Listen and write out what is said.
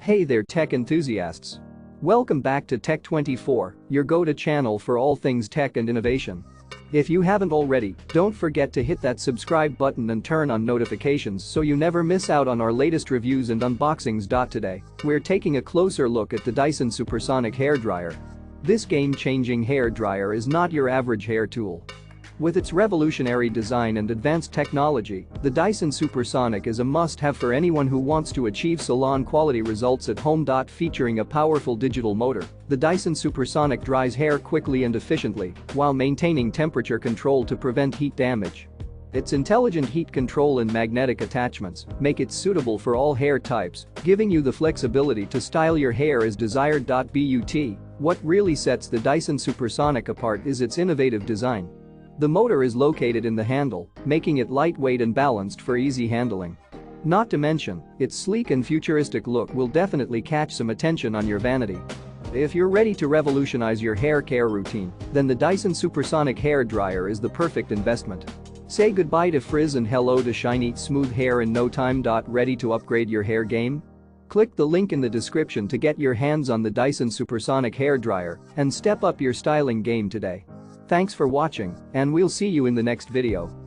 Hey there tech enthusiasts. Welcome back to Tech24, your go-to channel for all things tech and innovation. If you haven't already, don't forget to hit that subscribe button and turn on notifications so you never miss out on our latest reviews and unboxings. Today, we're taking a closer look at the Dyson Supersonic hairdryer. This game-changing hairdryer is not your average hair tool. With its revolutionary design and advanced technology, the Dyson Supersonic is a must-have for anyone who wants to achieve salon-quality results at home. Featuring a powerful digital motor, the Dyson Supersonic dries hair quickly and efficiently while maintaining temperature control to prevent heat damage. Its intelligent heat control and magnetic attachments make it suitable for all hair types, giving you the flexibility to style your hair as desired. But what really sets the Dyson Supersonic apart is its innovative design. The motor is located in the handle, making it lightweight and balanced for easy handling. Not to mention, its sleek and futuristic look will definitely catch some attention on your vanity. If you're ready to revolutionize your hair care routine, then the Dyson Supersonic hairdryer is the perfect investment. Say goodbye to frizz and hello to shiny, smooth hair in no time. Ready to upgrade your hair game? Click the link in the description to get your hands on the Dyson Supersonic hairdryer and step up your styling game today. Thanks for watching, and we'll see you in the next video.